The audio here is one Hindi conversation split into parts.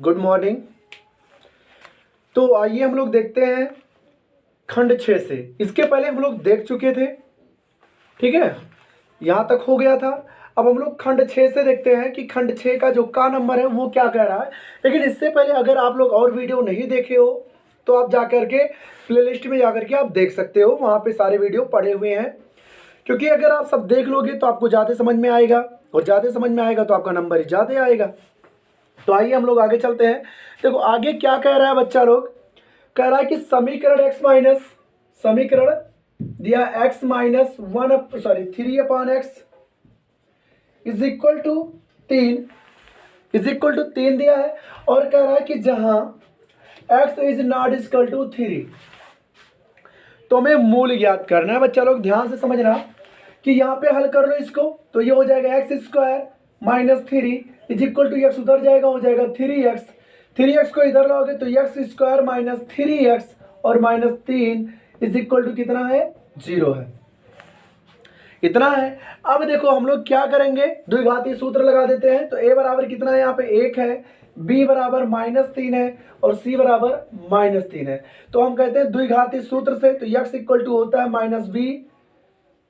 Good morning. तो आइए हम लोग देखते हैं खंड 6 से। इसके पहले हम लोग देख चुके थे, ठीक है, यहाँ तक हो गया था। अब हम लोग खंड 6 से देखते हैं कि खंड 6 का जो का नंबर है वो क्या कह रहा है। लेकिन इससे पहले अगर आप लोग और वीडियो नहीं देखे हो तो आप जा कर के प्लेलिस्ट में जा कर के आप देख सकते हो, वहाँ पे सारे वीडियो पड़े हुए हैं। क्योंकि अगर आप सब देख लोगे तो आपको ज़्यादा समझ में आएगा, और ज़्यादा समझ में आएगा तो आपका नंबर ही ज़्यादा आएगा। तो आइए हम लोग आगे चलते हैं। देखो आगे क्या कह रहा है बच्चा लोग, कह रहा है कि समीकरण दिया x minus 3/x is equal to 3 दिया है, और कह रहा है कि जहां x is not equal to 3, तो हमें मूल ज्ञात करना है। बच्चा लोग ध्यान से समझना कि यहाँ पे हल कर लो इसको, तो ये हो जाएगा x² minus 3 is equal to x उधर जाएगा, हो जाएगा 3x को इधर लाओगे तो x² माइनस 3x और माइनस 3 इज इक्वल टू कितना है, 0 है, इतना है। अब देखो हम लोग क्या करेंगे, द्विघाती सूत्र लगा देते हैं। तो a बराबर कितना है, यहाँ पे 1 है, b बराबर -3 है और c बराबर -3 है। तो हम कहते हैं द्विघाती सूत्र से, तो x इक्वल टू होता है -b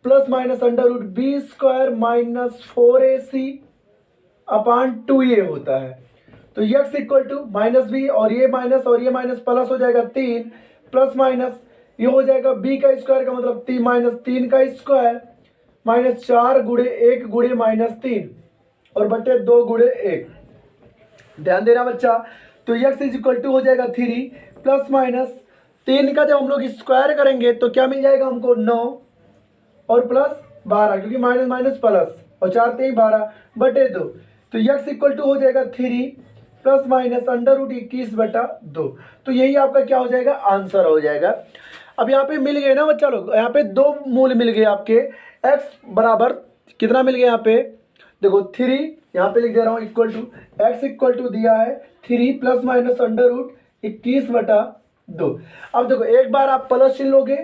plus minus √b² minus 4ac अपान 2a होता है। तो x इक्वल टू -b और ये माइनस प्लस हो जाएगा 3 प्लस माइनस ये हो जाएगा b का स्क्वायर का मतलब 3 का स्क्वायर माइनस 4 गुणे 1 गुणे -3 और बटे 2 गुणे 1। ध्यान देना बच्चा। तो x इज इक्वल टू हो जाएगा 3 प्लस माइनस 3 का जब हम लोग स्क्वायर करेंगे तो क्या मिल जाएगा हमको, 9 और प्लस 12, क्योंकि माइनस माइनस प्लस और 4 3 12 बटे 2। तो x इक्वल टू हो जाएगा 3 प्लस माइनस √21/2। तो यही आपका क्या हो जाएगा, आंसर हो जाएगा। अब यहाँ पे मिल गए ना बच्चा लोग, यहाँ पे दो मूल मिल गए आपके। x बराबर कितना मिल गया यहाँ पे, देखो 3 यहाँ पे लिख दे रहा हूँ equal to x equal to दिया है 3 प्लस माइनस √21/2। अब देखो एक बार आप प्लस चिन्ह लोगे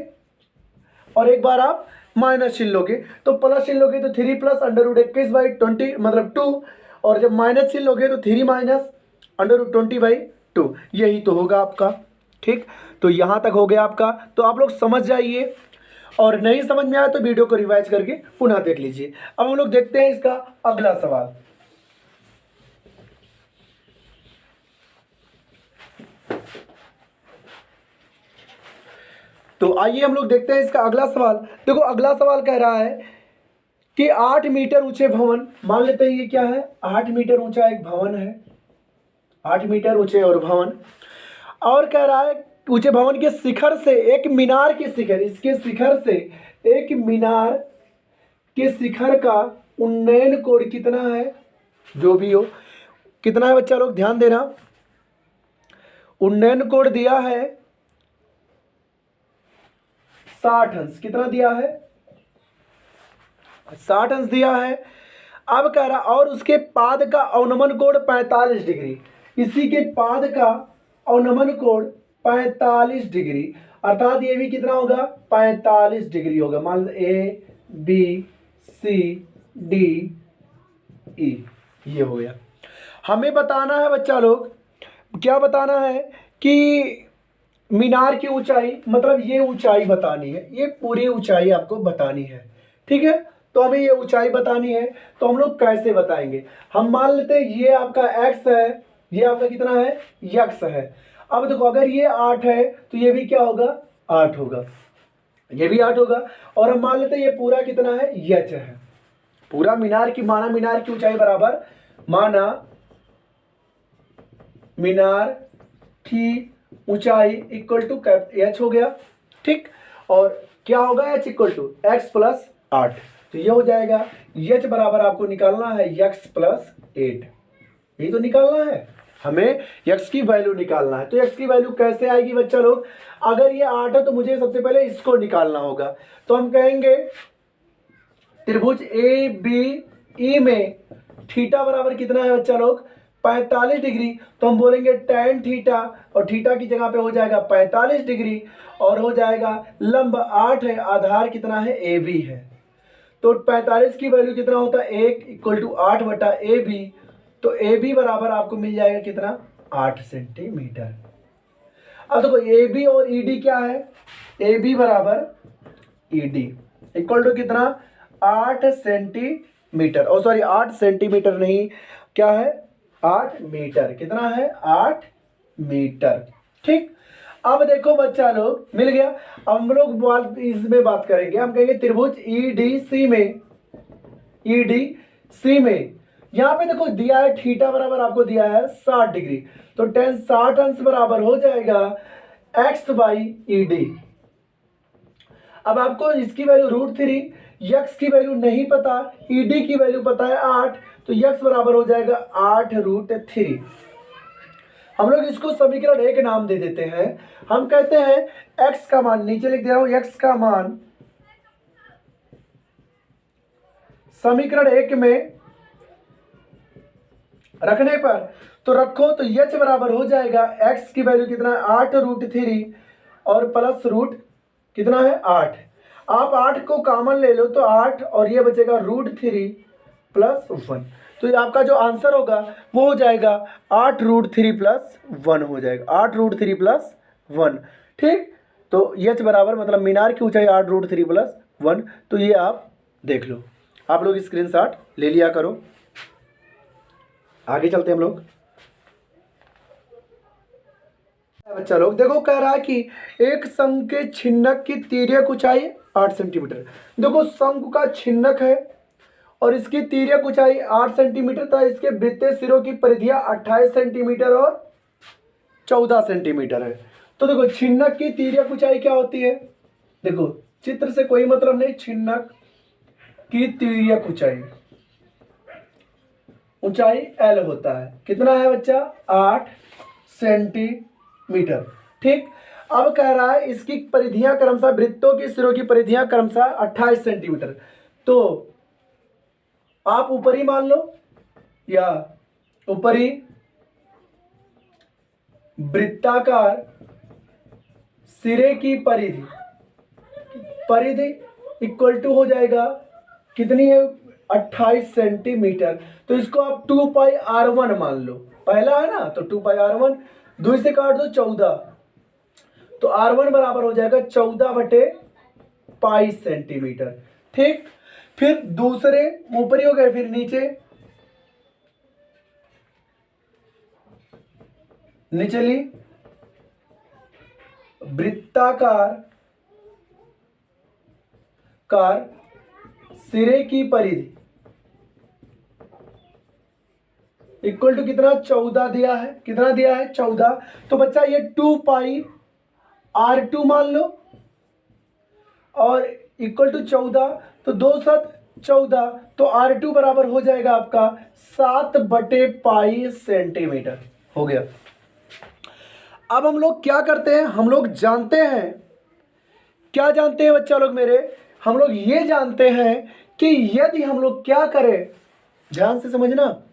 और एक बार आप माइनस चिन्ह लोगे। तो प्लस चिन्ह लोगे तो 3 प्लस √21/20 मतलब 2, और जब माइनस चिन्ह लोगे तो 3 माइनस √20/2, यही तो होगा आपका। ठीक, तो यहाँ तक हो गया आपका। तो आप लोग समझ जाइए, और नहीं समझ में आया तो वीडियो को रिवाइज करके पुनः देख लीजिए। अब हम लोग देखते हैं इसका अगला सवाल। तो आइए हम लोग देखते हैं इसका अगला सवाल। देखो अगला सवाल कह रहा है कि 8 मीटर ऊंचे भवन, मान लेते हैं ये क्या है, 8 मीटर ऊंचा एक भवन है, 8 मीटर ऊंचे और भवन, और कह रहा है ऊंचे भवन के शिखर से एक मीनार के शिखर, इसके शिखर से एक मीनार के शिखर का उन्नयन कोण कितना है, जो भी हो कितना है बच्चा लोग ध्यान देना। उन्नयन कोण दिया है 60 अंश, कितना दिया है, 60 अंश दिया है। अब कह रहा और उसके पाद का अवनमन कोण 45 डिग्री, इसी के पाद का अवनमन कोण 45 डिग्री, अर्थात ये भी कितना होगा, 45 डिग्री होगा। मान लो A B C D E, ये हो गया। हमें बताना है बच्चा लोग, क्या बताना है कि मीनार की ऊंचाई, मतलब ये ऊंचाई बतानी है, ये पूरी ऊंचाई आपको बतानी है। ठीक है, तो हमें ये ऊंचाई बतानी है। तो हम लोग कैसे बताएंगे, हम मान लेते हैं ये आपका x है, ये आपका कितना है, x है। अब देखो अगर ये 8 है तो ये भी क्या होगा, 8 होगा, ये भी 8 होगा। और हम मान लेते हैं ये पूरा कितना है, h है, पूरा मीनार की, माना मीनार की ऊंचाई बराबर, माना मीनार की ऊंचाई इक्वल टू h हो गया। ठीक, और क्या होगा, h equal to x plus 8। तो ये हो जाएगा h बराबर आपको निकालना है x प्लस 8, यही तो निकालना है हमें, x की वैल्यू निकालना है। तो x की वैल्यू कैसे आएगी बच्चा लोग, अगर ये 8 है तो मुझे सबसे पहले इसको निकालना होगा। तो हम कहेंगे त्रिभुज ABE में थीटा बराबर कितना है बच्चा लोग, 45 डिग्री। तो हम बोलेंगे tan थीटा, और थीटा की जगह पे हो जाएगा 45 डिग्री, और हो जाएगा लंब 8 है, आधार कितना है, AB है। तो 45 की वैल्यू कितना होता है, 1 इक्वल टू 8/AB। तो AB बराबर आपको मिल जाएगा कितना, 8 सेंटीमीटर। अब देखो ए बी और ई डी क्या है, ए बी बराबर ई डी इक्वल टू कितना 8 सेंटीमीटर, और सॉरी 8 सेंटीमीटर नहीं, क्या है 8 मीटर, कितना है 8 मीटर। ठीक, अब देखो बच्चा लोग मिल गया। अब हम लोग इसमें बात करेंगे, हम कहेंगे त्रिभुज ई डी सी में यहाँ पे देखो दिया है थीटा बराबर आपको दिया है 60 डिग्री, तो tan 60 अंश बराबर हो जाएगा x बाई ई डी। अब आपको इसकी वैल्यू √3, x की वैल्यू नहीं पता, ed की वैल्यू पता है 8, तो x बराबर हो जाएगा 8√3। हम लोग इसको समीकरण 1 नाम दे देते हैं। हम कहते हैं x का मान, नीचे लिख दे रहा हूं, x का मान समीकरण 1 में रखने पर तो रखो तो h बराबर हो जाएगा x की वैल्यू कितना है 8√3 और प्लस रूट कितना है 8। आप 8 को कॉमन ले लो तो 8 और ये बचेगा √3 प्लस 1, तो ये आपका जो आंसर होगा वो हो जाएगा 8√3 प्लस 1 हो जाएगा, 8√3 प्लस 1। ठीक, तो h बराबर मतलब मीनार की ऊंचाई 8√3 प्लस 1, तो ये आप देख लो, आप लोग स्क्रीनशॉट ले लिया करो। आगे चलते हैं हम लोग। बच्चा लोग देखो कह रहा है कि एक शंकु के छिन्नक की तिर्यक ऊंचाई 8 सेंटीमीटर। देखो शंकु का छिन्नक है और इसकी तिर्यक ऊंचाई 8 सेंटीमीटर था, इसके वृत्तीय सिरों की परिधियां 28 सेंटीमीटर और 14 सेंटीमीटर है। तो देखो छिन्नक की तिर्यक ऊंचाई क्या होती है, देखो चित्र से कोई मतलब नहीं, छिन्नक की तिर्यक ऊंचाई L होता है, कितना है बच्चा 8 सेंटीमीटर। ठीक, अब कह रहा है इसकी परिधियां क्रमशः, वृत्तों की सिरों की परिधियां क्रमशः 28 सेंटीमीटर, तो आप ऊपरी मान लो या ऊपरी वृत्ताकार सिरे की परिधि इक्वल टू हो जाएगा कितनी है 28 सेंटीमीटर, तो इसको आप 2πr1 मान लो, पहला है ना तो 2πr1, 2 से काट दो 14, तो r1 बराबर हो जाएगा 14/π सेंटीमीटर। ठीक, फिर दूसरे ऊपरी हो गए, फिर निचली वृत्ताकार सिरे की परिधि इक्वल टू कितना 14 दिया है, कितना दिया है 14, तो बच्चा ये 2πr2 मान लो और इक्वल टू 14, तो 2 7 14, तो r2 बराबर हो जाएगा आपका 7/π सेंटीमीटर हो गया। अब हम लोग क्या करते हैं, हम लोग जानते हैं, क्या जानते हैं बच्चा लोग मेरे, हम लोग ये जानते हैं कि यदि हम लोग क्या करें, ध्यान से समझना,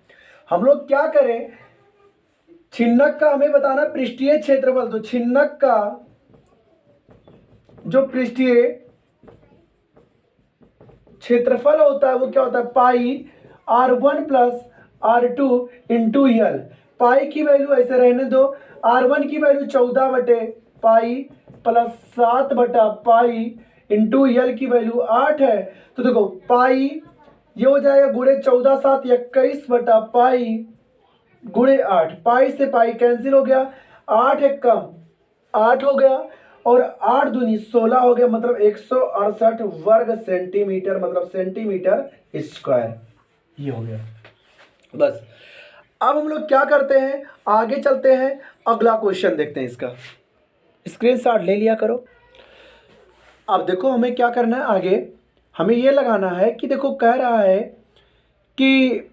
हम लोग क्या करें, छिन्नक का हमें बताना पृष्ठीय क्षेत्रफल, तो छिन्नक का जो पृष्ठीय क्षेत्रफल होता है वो क्या होता है πr1 plus r2 into L. पाई की वैल्यू ऐसे रहने दो, r1 की वैल्यू 14/π प्लस 7/π इंटू यल की वैल्यू 8 है, तो देखो पाई ये हो जाएगा गुणे 14 7 21/π गुणे 8, पाई से पाई कैंसिल हो गया, 8 एक कम 8 हो गया और 8 दूनी 16 हो गया, मतलब 168 वर्ग सेंटीमीटर, मतलब सेंटीमीटर स्क्वायर, ये हो गया। बस अब हम लोग क्या करते हैं, आगे चलते हैं, अगला क्वेश्चन देखते हैं, इसका स्क्रीनशॉट ले लिया करो। अब देखो हमें क्या करना है, आगे हमें ये लगाना है कि देखो कह रहा है कि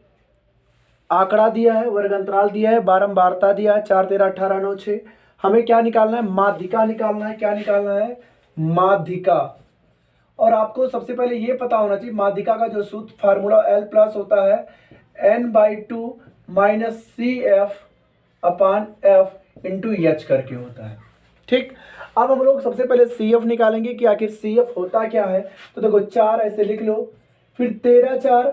आंकड़ा दिया है, वर्ग अंतराल दिया है, बारंबारता दिया है 4 13 18 9 6, हमें क्या निकालना है, माध्यिका निकालना है। क्या निकालना है, माध्यिका। और आपको सबसे पहले ये पता होना चाहिए माध्यिका का जो सूत्र फार्मूला L प्लस होता है n/2 minus CF/F into H करके होता है। ठीक, अब हम लोग सबसे पहले CF निकालेंगे कि आखिर CF होता क्या है, तो देखो 4 ऐसे लिख लो, फिर 13 4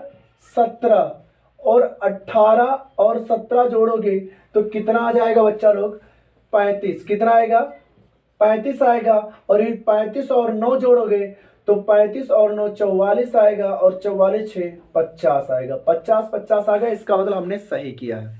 17 और 18 और और 17 जोड़ोगे तो कितना आ जाएगा बच्चा लोग? 35। कितना आएगा? 35 आएगा। और ये 35 और 9 जोड़ोगे तो 35 और 9 44 आएगा, और 44 6 50 आएगा। 50 50 आ गया, इसका मतलब हमने सही किया है।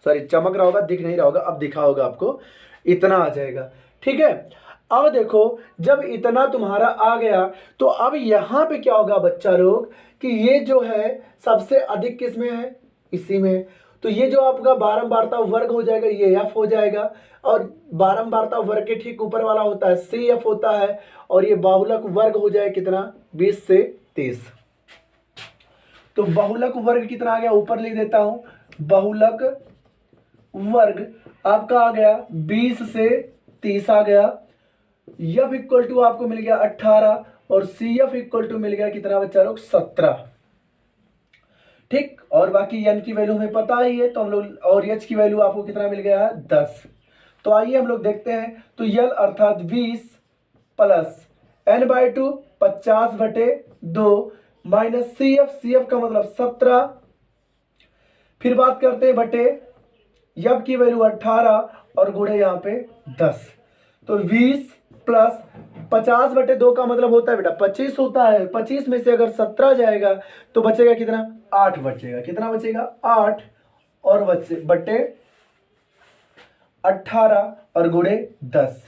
सॉरी, चमक रहा होगा, दिख नहीं रहा होगा, अब दिखा होगा आपको, इतना आ जाएगा। ठीक है, अब देखो जब इतना तुम्हारा आ गया तो अब यहाँ पे क्या होगा बच्चा लोग कि ये जो है सबसे अधिक किस में है? इसी में। तो ये जो आपका बारंबारता वर्ग हो जाएगा ये एफ हो जाएगा, और बारंबारता वर्ग के ठीक ऊपर वाला होता है सी एफ होता है, और ये बाहुलक वर्ग हो जाए कितना? 20 से 30। तो बाहुलक वर्ग कितना आ गया? ऊपर लिख देता हूं, बाहुलक वर्ग आपका आ गया 20 से 30 आ गया। एफ इक्वल टू आपको मिल गया 18, और सी एफ इक्वल टू मिल गया कितना बच्चा लोग? 17। ठीक, और बाकी एन की वैल्यू हमें पता ही है, तो हम लोग, और एच की वैल्यू आपको कितना मिल गया है? 10। तो आइए हम लोग देखते हैं। तो यल अर्थात 20 plus n/2 50/2 minus C F का मतलब 17। फिर बात करते हैं बटे एफ की वैल्यू 18 और गुणे यहाँ पे 10। तो 20 प्लस 50/2 का मतलब होता है बेटा 25 होता है। 25 में से अगर 17 जाएगा तो बचेगा कितना? 8 बचेगा। कितना बचेगा? 8, और बटे 18 और गुणे 10।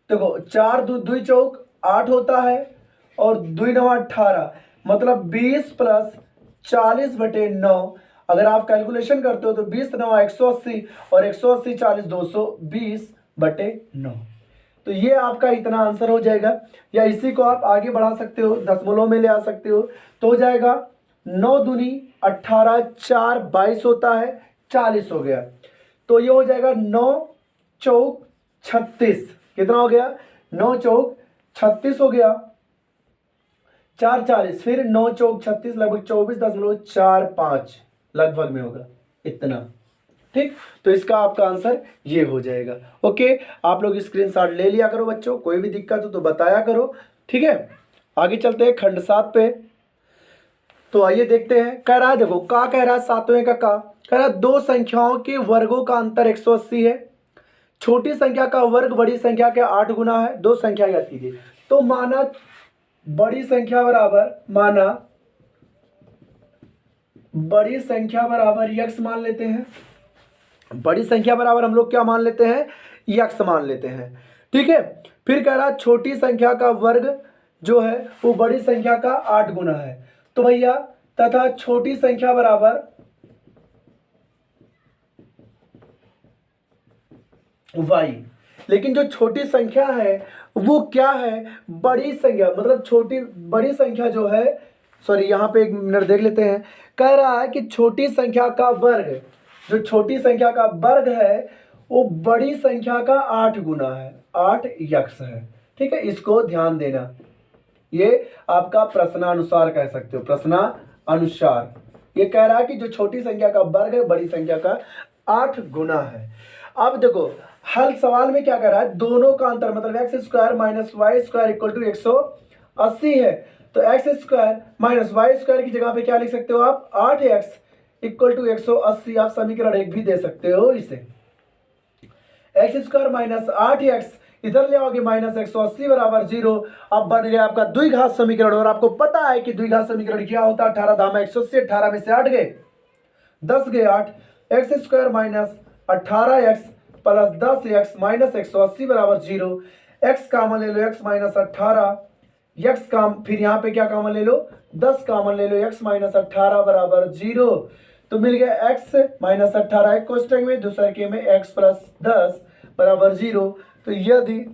देखो 4 2 चौक 8 होता है, और 2 9 18, मतलब 20 प्लस 40/9। अगर आप कैलकुलेशन करते हो तो 20 9 180, और 180 40 220/9। तो ये आपका इतना आंसर हो जाएगा। या इसी को आप आगे बढ़ा सकते हो, दशमलव में ले आ सकते हो, तो हो जाएगा 9 दूनी 18, 4 22 होता है, 40 हो गया। तो ये हो जाएगा 9 चौक 36। कितना हो गया? 9 चौक 36 हो गया, 4 40, फिर 9 चौक 36 लगभग 24.45 लगभग में होगा इतना। ठीक, तो इसका आपका आंसर ये हो जाएगा। ओके, आप लोग स्क्रीनशॉट ले लिया करो बच्चों, कोई भी दिक्कत हो तो बताया करो। ठीक है, आगे चलते हैं खंड 7 पे। तो आइए देखते हैं। कह रहा है, देखो का कह रहा है, 7वें का का कह रहा है, दो संख्याओं के वर्गों का अंतर 180 है। छोटी संख्या का वर्ग बड़ी संख्या के 8 गुना है। दो संख्या याद कीजिए। तो माना बड़ी संख्या बराबर यक्स मान लेते हैं। बड़ी संख्या बराबर हम लोग क्या मान लेते हैं? यक्स मान लेते हैं। ठीक है, फिर कह रहा छोटी संख्या का वर्ग जो है वो बड़ी संख्या का 8 गुना है। तो भैया तथा छोटी संख्या बराबर y, लेकिन जो छोटी संख्या है वो क्या है? बड़ी संख्या, मतलब बड़ी संख्या जो है, सॉरी यहाँ पे एक मिनट देख लेते हैं। कह रहा है कि छोटी संख्या का वर्ग, जो छोटी संख्या का वर्ग है वो बड़ी संख्या का 8 गुना है, 8 यक्स है। ठीक है, इसको ध्यान देना, ये आपका प्रश्नानुसार कह सकते हो, प्रश्नानुसार। ये कह रहा है कि जो छोटी संख्या का वर्ग है बड़ी संख्या का 8 गुना है। अब देखो हल सवाल में क्या कर रहा है? दोनों का अंतर मतलब x² minus y square equal to 180 है। तो x² माइनस वाई स्क्वायर की जगह पे क्या लिख सकते हो आप? 8x equal to 180। आप समीकरण 1 भी दे सकते हो इसे। x² माइनस 8x इधर ले आओगे माइनस 180 बराबर 0। अब बन गया आपका द्विघात समीकरण। और आपको पता है कि द्विघात समीकरण क्या होता है? 18 धामा 180, 18 में से 8 गए 10 गए 8। x² minus 18x plus 10x minus 180 बराबर 0। x कामन ले लो, x माइनस 18, x काम, फिर यहाँ पे क्या कामन ले लो? 10 कामन ले लो, x माइनस 18 बराबर 0। तो मिल गया x माइनस 18 एक कोष्टक में, दूसरे के में x प्लस 10 बराबर 0। तो यदि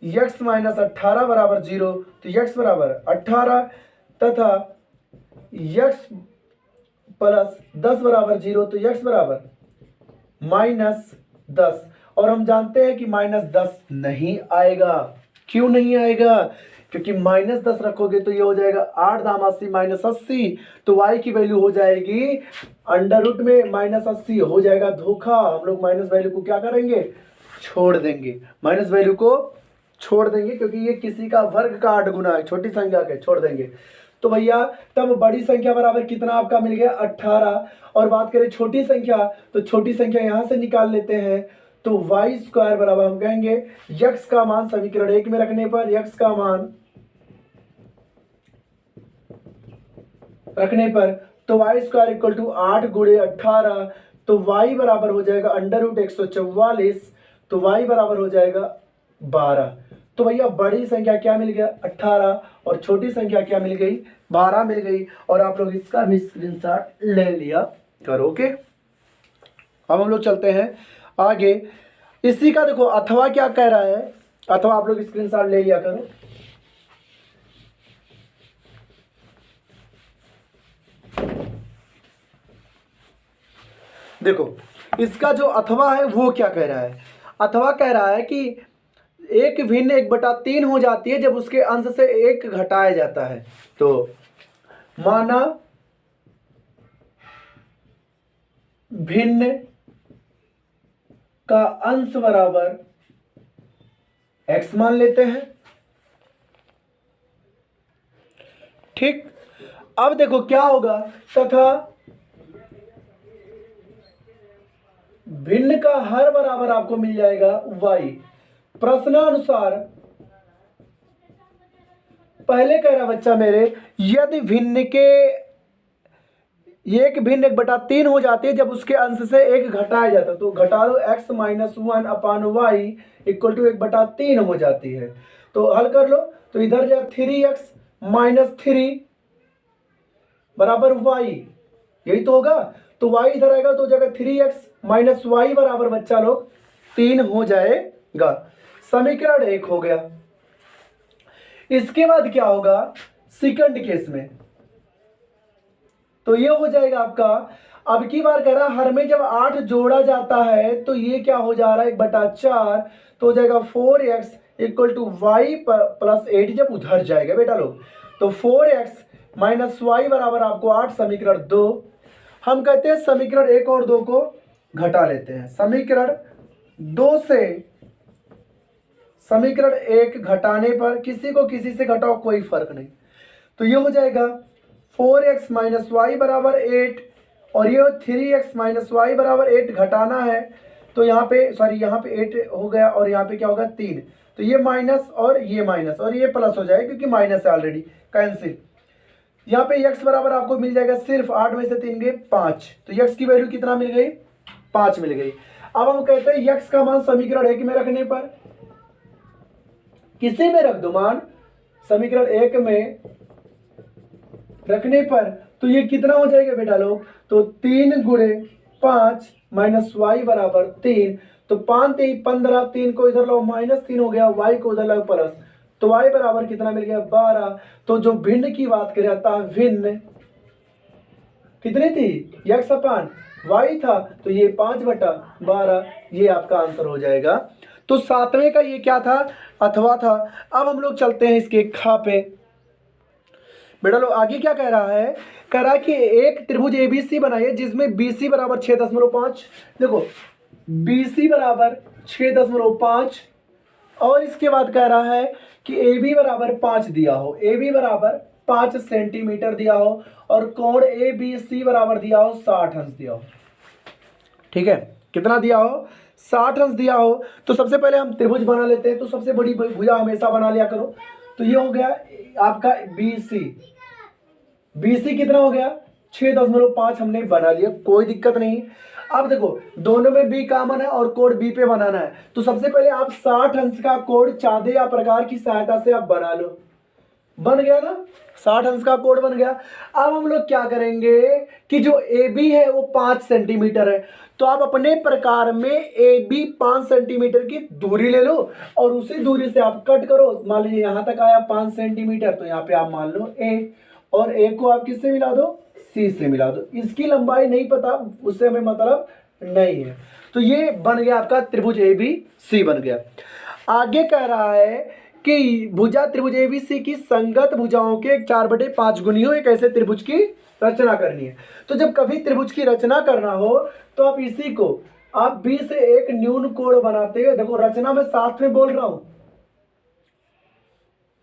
x माइनस 18 बराबर 0 तो x बराबर 18 तथा x प्लस 10 बराबर 0 तो x बराबर माइनस 10। और हम जानते हैं कि माइनस 10 नहीं आएगा। क्यों नहीं आएगा? क्योंकि माइनस 10 रखोगे तो ये हो जाएगा 8 दाम 80 माइनस 80। तो y की वैल्यू हो जाएगी अंडर रूट में माइनस 80 हो जाएगा धोखा। हम लोग माइनस वैल्यू को क्या करेंगे? छोड़ देंगे। माइनस वैल्यू को छोड़ देंगे क्योंकि ये किसी का वर्ग का 8 गुना है, छोटी संख्या के, छोड़ देंगे। तो भैया तब बड़ी संख्या बराबर कितना आपका मिल गया 18। और बात करें छोटी संख्या, तो छोटी संख्या यहां से निकाल लेते हैं, तो वाई स्क्वायर बराबर हम कहेंगे यक्स का मान समीकरण 1 में रखने पर, यक्स का मान रखने पर, तो वाई स्क्वायर इक्वल टू 8 गुणे 18, तो वाई बराबर हो जाएगा √144, तो वाई बराबर हो जाएगा 12। तो भैया बड़ी संख्या क्या मिल गया 18 और छोटी संख्या क्या मिल गई 12 मिल गई। और आप लोग इसका भी स्क्रीनशॉट ले लिया करो। ओके, अब हम लोग चलते हैं आगे। इसी का देखो अथवा क्या कह रहा है, अथवा आप लोग स्क्रीनशॉट ले लिया करो। देखो इसका जो अथवा है वो क्या कह रहा है, अथवा कह रहा है कि एक भिन्न 1/3 हो जाती है जब उसके अंश से 1 घटाया जाता है। तो माना भिन्न का अंश बराबर x मान लेते हैं। ठीक, अब देखो क्या होगा, तथा भिन्न का हर बराबर आपको मिल जाएगा y। प्रश्नानुसार पहले कह रहा बच्चा मेरे, यदि भिन्न के एक भिन्न 1/3 हो जाती है जब उसके अंश से 1 घटाया जाता है, तो घटा लो x - 1/y इक्वल टू 1/3 हो जाती है। तो हल कर लो, तो इधर जाए 3x - 3 बराबर y, यही तो होगा। तो y इधर आएगा तो हो जाएगा 3x - y बराबर बच्चा लोग 3 हो जाएगा। समीकरण 1 हो गया। इसके बाद क्या होगा सेकंड केस में, तो ये हो जाएगा आपका, अब की बार कह रहा हर में जब 8 जोड़ा जाता है तो ये क्या हो जा रहा है 1/4, तो हो जाएगा 4x equal to Y plus 8 जब उधर जाएगा बेटा लोग, तो 4x - y बराबर आपको 8, समीकरण 2। हम कहते हैं समीकरण 1 और 2 को घटा लेते हैं। समीकरण 2 से समीकरण 1 घटाने पर किसी को किसी से घटाओ कोई फर्क नहीं, तो ये हो जाएगा 4x - y बराबर 8 और ये 3x - y बराबर 8 घटाना है, तो यहाँ पे सॉरी यहाँ पे 8 हो गया और यहाँ पे क्या होगा 3, तो ये माइनस और ये प्लस हो जाएगा क्योंकि माइनस है ऑलरेडी, कैंसिल। यहाँ पे x बराबर आपको मिल जाएगा सिर्फ 8 में से 3 गए 5, तो x की वैल्यू कितना मिल गई 5 मिल गई। अब हम कहते हैं x का मान समीकरण 1 में रखने पर, किसी में रख दो मान, समीकरण 1 में रखने पर, तो ये कितना हो जाएगा बेटा लोग, तो 3 गुणे 5 - y बराबर 3, तो 5 3 15, 3 को इधर लाओ -3 हो गया, y को उधर लाओ प्लस, तो y बराबर कितना मिल गया 12। तो जो भिन्न की बात करें था, भिन्न कितनी थी x अपान y था, तो ये 5/12, ये आपका आंसर हो जाएगा। तो 7वें का ये क्या था अथवा था। अब हम लोग चलते हैं इसके खा पे। बेटा लोग आगे क्या कह रहा है, कह रहा है कि एक त्रिभुज ABC बनाइए जिसमें BC बराबर 6.5, देखो BC बराबर 6.5, और इसके बाद कह रहा है कि AB बराबर 5 दिया हो, AB बराबर 5 सेंटीमीटर दिया हो, और कोण ABC बराबर दिया हो 60 अंश दिया हो। ठीक है, कितना दिया हो 60 अंश दिया हो। तो सबसे पहले हम त्रिभुज बना लेते हैं, तो सबसे बड़ी भुजा हमेशा बना लिया करो। तो ये हो गया आपका BC कितना हो गया 6.5 हमने बना लिया, कोई दिक्कत नहीं। अब देखो दोनों में B कॉमन है और कोण B पे बनाना है, तो सबसे पहले आप 60 अंश का कोण चाँदे या प्रकार की सहायता से आप बना लो, बन गया ना 60 अंश का कोण बन गया। अब हम लोग क्या करेंगे कि जो AB है वो 5 सेंटीमीटर है, तो आप अपने प्रकार में AB 5 सेंटीमीटर की दूरी ले लो और उसी दूरी से आप कट करो। मान लीजिए यहाँ तक आया 5 सेंटीमीटर, तो यहाँ पे आप मान लो A, और A को आप किससे मिला दो C से मिला दो। इसकी लंबाई नहीं पता, उससे हमें मतलब नहीं है। तो ये बन गया आपका त्रिभुज ABC बन गया। आगे कह रहा है कि भुजा त्रिभुज ABC की संगत भुजाओं के 4/5 गुनी हो, एक ऐसे त्रिभुज की रचना करनी है। तो जब कभी त्रिभुज की रचना करना हो तो आप इसी को आप B से एक न्यून कोण बनाते हैं। देखो रचना में साथ में बोल रहा हूं,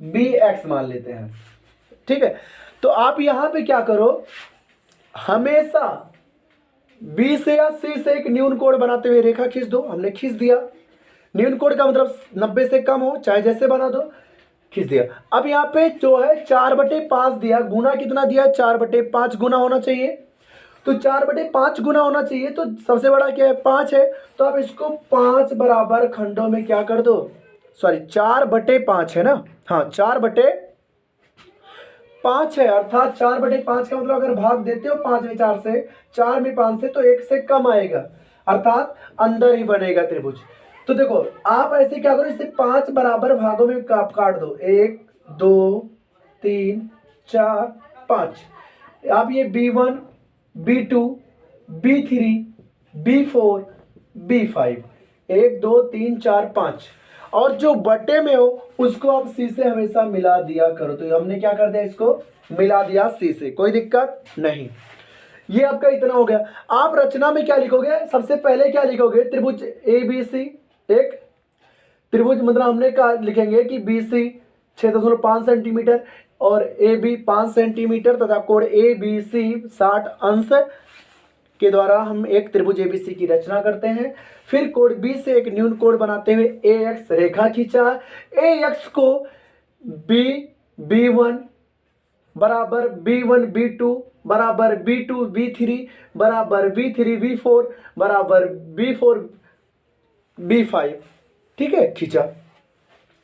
BX मान लेते हैं। ठीक है, तो आप यहाँ पे क्या करो, हमेशा बी से या सी से एक न्यून कोण बनाते हुए रेखा खींच दो। हमने खींच दिया, न्यून कोण का मतलब 90 से कम हो, चाहे जैसे बना दो, खींच दिया। अब यहाँ पे जो है 4/5 दिया, गुना कितना दिया, 4/5 गुना होना चाहिए। तो 4/5 गुना होना चाहिए, तो सबसे बड़ा क्या है, 5 है। तो आप इसको 5 बराबर खंडों में क्या कर दो, सॉरी 4/5 है ना, हाँ 4/5 है, अर्थात 4/5 का मतलब अगर भाग देते हो 5 में 4 से, 4 में 5 से, तो 1 से कम आएगा, अर्थात अंदर ही बनेगा त्रिभुज। तो देखो आप ऐसे क्या करो, इसे 5 बराबर भागों में आप काट दो, 1 2 3 4 5। आप ये B1 B2 B3 B4 B5, 1 2 3 4 5, और जो बटे में हो उसको आप सी से हमेशा मिला दिया करो। तो हमने क्या कर दिया, इसको मिला दिया सी से, कोई दिक्कत नहीं। ये आपका इतना हो गया। आप रचना में क्या लिखोगे, सबसे पहले क्या लिखोगे, त्रिभुज ABC, एक त्रिभुज मतलब हमने क्या लिखेंगे कि BC 6.5 सेंटीमीटर और AB 5 सेंटीमीटर तथा कोण ABC 60 अंश के द्वारा हम एक त्रिभुज ABC की रचना करते हैं। फिर कोण B से एक न्यून कोण बनाते हुए AX रेखा खींचा। AX को B1 बराबर B1 B2 बराबर B2 B3 बराबर B3 B4 बराबर B4 B5, ठीक है, खींचा,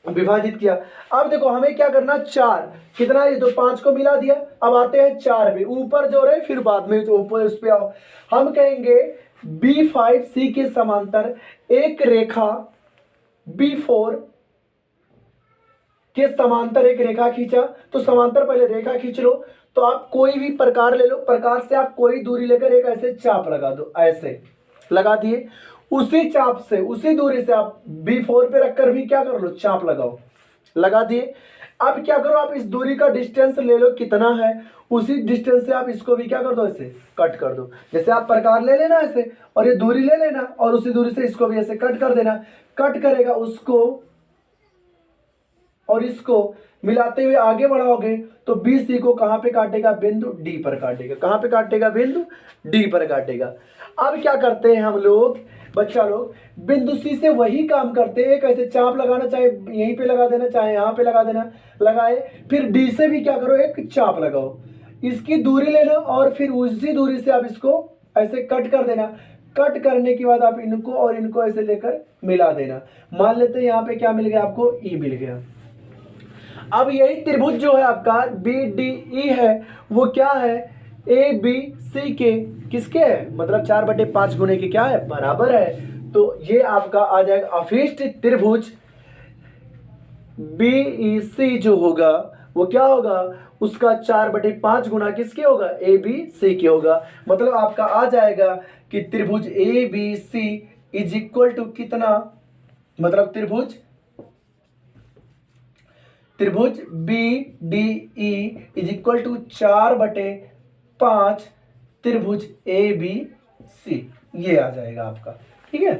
विभाजित किया। अब देखो हमें क्या करना, 4 कितना, ये तो 5 को मिला दिया। अब आते हैं 4 पे, ऊपर जो रहे फिर बाद में जो ऊपर उस पे आओ। हम कहेंगे B5C के समांतर एक रेखा B4 के समांतर एक रेखा खींचा। तो समांतर पहले रेखा खींच लो, तो आप कोई भी प्रकार ले लो, प्रकार से आप कोई दूरी लेकर एक ऐसे चाप लगा दो, ऐसे लगा दिए। उसी चाप से, उसी दूरी से आप B4 पे रखकर भी क्या कर लो, चाप लगाओ, लगा दिए। अब क्या करो, आप इस दूरी का डिस्टेंस ले लो कितना है, उसी डिस्टेंस से आप इसको भी क्या कर दो, ऐसे कट कर दो। जैसे आप प्रकार ले लेना ऐसे, और ये दूरी ले लेना, और उसी दूरी से इसको भी ऐसे कट कर देना। कट करेगा उसको और इसको मिलाते हुए आगे बढ़ाओगे तो BC को कहां पे काटेगा, बिंदु D पर काटेगा। कहां पे काटेगा, बिंदु D पर काटेगा। अब क्या करते हैं हम लोग, बच्चा लोग, बिंदु C से वही काम करते हैं, कैसे चाप लगाना, चाहे यहीं पे लगा देना, चाहे यहाँ पे लगा देना, लगाए। फिर D से भी क्या करो, एक चाप लगाओ, इसकी दूरी लेना, और फिर उसी दूरी से आप इसको ऐसे कट कर देना। कट करने के बाद आप इनको और इनको ऐसे लेकर मिला देना। मान लेते हैं यहाँ पे क्या मिल गया आपको, E मिल गया। अब यही त्रिभुज जो है आपका BDE है, वो क्या है, ABC के किसके है, मतलब 4/5 गुने के क्या है, बराबर है। तो ये आपका आ जाएगा अभिष्ट त्रिभुज BEC जो होगा वो क्या होगा, उसका 4/5 गुना किसके होगा, ABC के होगा। मतलब आपका आ जाएगा कि त्रिभुज ABC इज इक्वल टू कितना, मतलब त्रिभुज BDE इज इक्वल टू 4/5 त्रिभुज ABC, ये आ जाएगा आपका, ठीक है।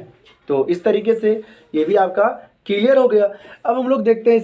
तो इस तरीके से ये भी आपका क्लियर हो गया। अब हम लोग देखते हैं